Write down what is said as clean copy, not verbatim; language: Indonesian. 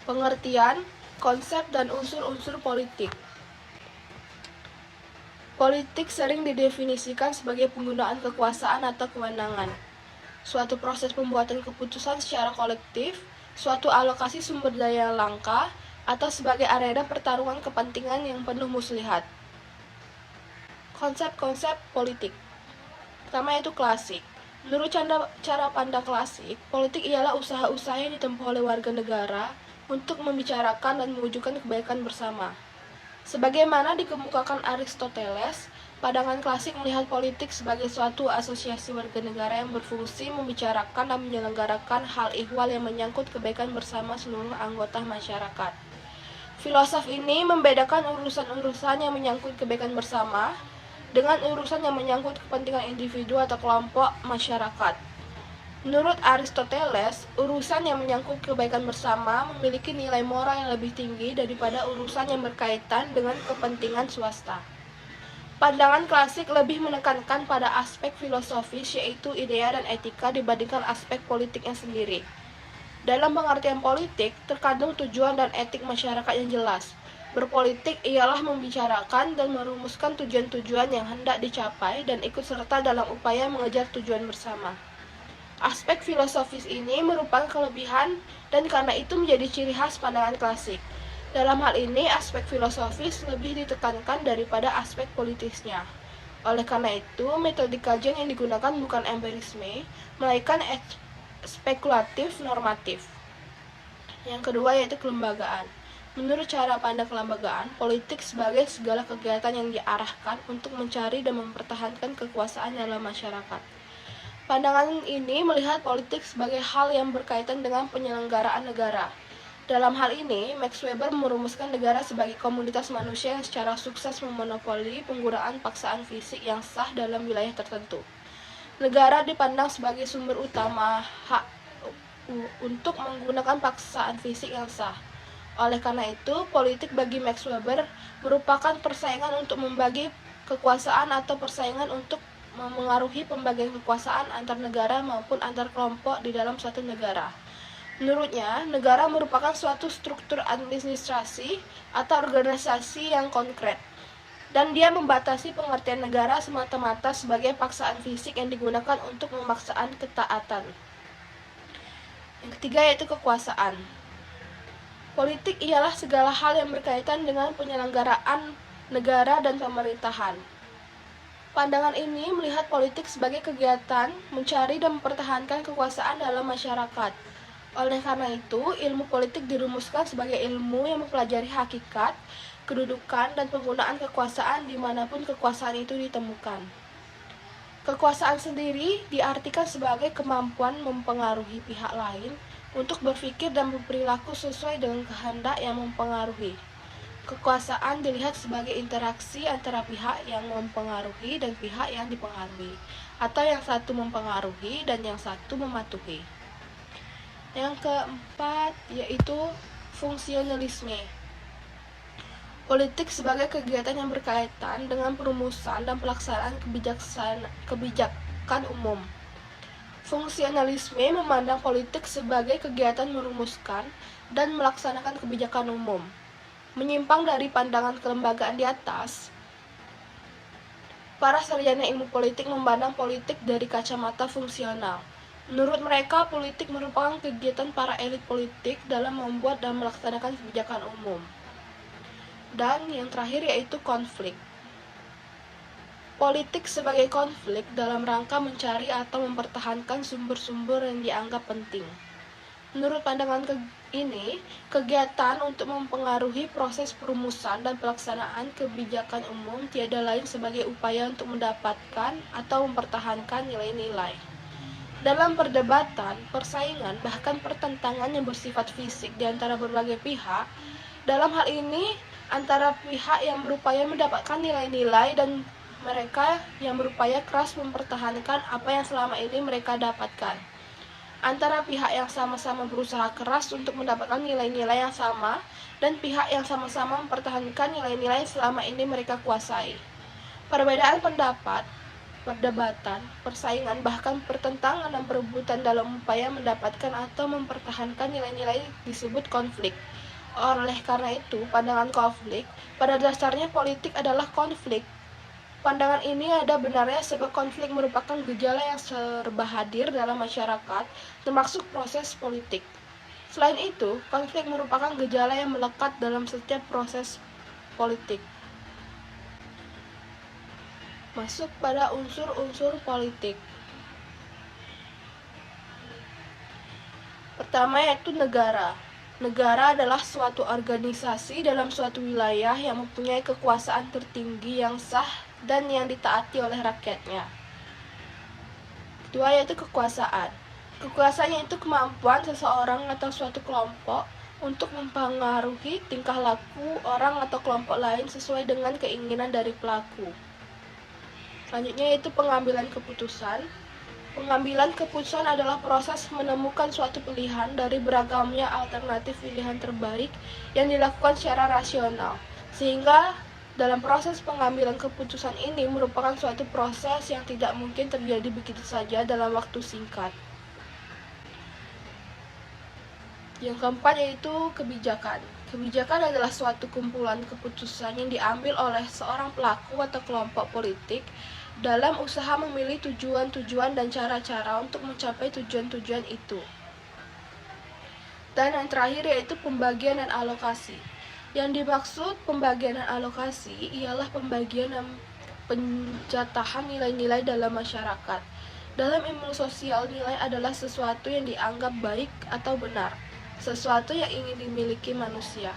Pengertian, konsep, dan unsur-unsur politik. Politik sering didefinisikan sebagai penggunaan kekuasaan atau kewenangan, suatu proses pembuatan keputusan secara kolektif, suatu alokasi sumber daya yang langka, atau sebagai arena pertarungan kepentingan yang penuh muslihat. Konsep-konsep politik. Pertama yaitu klasik. Menurut cara pandang klasik, politik ialah usaha-usaha yang ditempuh oleh warga negara untuk membicarakan dan mewujudkan kebaikan bersama. Sebagaimana dikemukakan Aristoteles, pandangan klasik melihat politik sebagai suatu asosiasi warga negara yang berfungsi membicarakan dan menyelenggarakan hal ihwal yang menyangkut kebaikan bersama seluruh anggota masyarakat. Filosof ini membedakan urusan-urusan yang menyangkut kebaikan bersama dengan urusan yang menyangkut kepentingan individu atau kelompok masyarakat. Menurut Aristoteles, urusan yang menyangkut kebaikan bersama memiliki nilai moral yang lebih tinggi daripada urusan yang berkaitan dengan kepentingan swasta. Pandangan klasik lebih menekankan pada aspek filosofis yaitu idea dan etika dibandingkan aspek politiknya sendiri. Dalam pengertian politik, terkandung tujuan dan etik masyarakat yang jelas. Berpolitik ialah membicarakan dan merumuskan tujuan-tujuan yang hendak dicapai dan ikut serta dalam upaya mengejar tujuan bersama. Aspek filosofis ini merupakan kelebihan dan karena itu menjadi ciri khas pandangan klasik. Dalam hal ini, aspek filosofis lebih ditekankan daripada aspek politisnya. Oleh karena itu, metode kajian yang digunakan bukan empirisme, melainkan spekulatif normatif. Yang kedua yaitu kelembagaan. Menurut cara pandang kelembagaan, politik sebagai segala kegiatan yang diarahkan untuk mencari dan mempertahankan kekuasaan dalam masyarakat. Pandangan ini melihat politik sebagai hal yang berkaitan dengan penyelenggaraan negara. Dalam hal ini, Max Weber merumuskan negara sebagai komunitas manusia yang secara sukses memonopoli penggunaan paksaan fisik yang sah dalam wilayah tertentu. Negara dipandang sebagai sumber utama hak untuk menggunakan paksaan fisik yang sah. Oleh karena itu, politik bagi Max Weber merupakan persaingan untuk membagi kekuasaan atau persaingan untuk memengaruhi pembagian kekuasaan antar negara maupun antar kelompok di dalam suatu negara. Menurutnya, negara merupakan suatu struktur administrasi atau organisasi yang konkret, dan dia membatasi pengertian negara semata-mata sebagai paksaan fisik yang digunakan untuk memaksaan ketaatan. Yang ketiga yaitu kekuasaan. Politik ialah segala hal yang berkaitan dengan penyelenggaraan negara dan pemerintahan. Pandangan ini melihat politik sebagai kegiatan mencari dan mempertahankan kekuasaan dalam masyarakat. Oleh karena itu, ilmu politik dirumuskan sebagai ilmu yang mempelajari hakikat, kedudukan, dan penggunaan kekuasaan dimanapun kekuasaan itu ditemukan. Kekuasaan sendiri diartikan sebagai kemampuan mempengaruhi pihak lain untuk berpikir dan berperilaku sesuai dengan kehendak yang mempengaruhi. Kekuasaan dilihat sebagai interaksi antara pihak yang mempengaruhi dan pihak yang dipengaruhi, atau yang satu mempengaruhi dan yang satu mematuhi. Yang keempat yaitu fungsionalisme. Politik sebagai kegiatan yang berkaitan dengan perumusan dan pelaksanaan kebijakan umum. Fungsionalisme memandang politik sebagai kegiatan merumuskan dan melaksanakan kebijakan umum. Menyimpang dari pandangan kelembagaan di atas, para sarjana ilmu politik memandang politik dari kacamata fungsional. Menurut mereka, politik merupakan kegiatan para elit politik dalam membuat dan melaksanakan kebijakan umum. Dan yang terakhir yaitu konflik. Politik sebagai konflik dalam rangka mencari atau mempertahankan sumber-sumber yang dianggap penting. Menurut pandangan ini, kegiatan untuk mempengaruhi proses perumusan dan pelaksanaan kebijakan umum tiada lain sebagai upaya untuk mendapatkan atau mempertahankan nilai-nilai. Dalam perdebatan, persaingan, bahkan pertentangan yang bersifat fisik di antara berbagai pihak, dalam hal ini antara pihak yang berupaya mendapatkan nilai-nilai dan mereka yang berupaya keras mempertahankan apa yang selama ini mereka dapatkan. Antara pihak yang sama-sama berusaha keras untuk mendapatkan nilai-nilai yang sama dan pihak yang sama-sama mempertahankan nilai-nilai yang selama ini mereka kuasai. Perbedaan pendapat perdebatan, persaingan, bahkan pertentangan dan perebutan dalam upaya mendapatkan atau mempertahankan nilai-nilai disebut konflik. Oleh karena itu, pandangan konflik pada dasarnya politik adalah konflik. Pandangan ini ada benarnya sebab konflik merupakan gejala yang serba hadir dalam masyarakat, termasuk proses politik. Selain itu, konflik merupakan gejala yang melekat dalam setiap proses politik. Masuk pada unsur-unsur politik. Pertama yaitu negara. Negara adalah suatu organisasi dalam suatu wilayah yang mempunyai kekuasaan tertinggi yang sah dan yang ditaati oleh rakyatnya. Kedua yaitu kekuasaan. Kekuasaan yaitu kemampuan seseorang atau suatu kelompok untuk mempengaruhi tingkah laku orang atau kelompok lain sesuai dengan keinginan dari pelaku. Selanjutnya yaitu pengambilan keputusan. Pengambilan keputusan adalah proses menemukan suatu pilihan dari beragamnya alternatif pilihan terbaik yang dilakukan secara rasional. Sehingga dalam proses pengambilan keputusan ini merupakan suatu proses yang tidak mungkin terjadi begitu saja dalam waktu singkat. Yang keempat yaitu kebijakan. Kebijakan adalah suatu kumpulan keputusan yang diambil oleh seorang pelaku atau kelompok politik dalam usaha memilih tujuan-tujuan dan cara-cara untuk mencapai tujuan-tujuan itu. Dan yang terakhir yaitu pembagian dan alokasi. Yang dimaksud pembagian dan alokasi ialah pembagian dan penjatahan nilai-nilai dalam masyarakat. Dalam ilmu sosial, nilai adalah sesuatu yang dianggap baik atau benar, sesuatu yang ingin dimiliki manusia.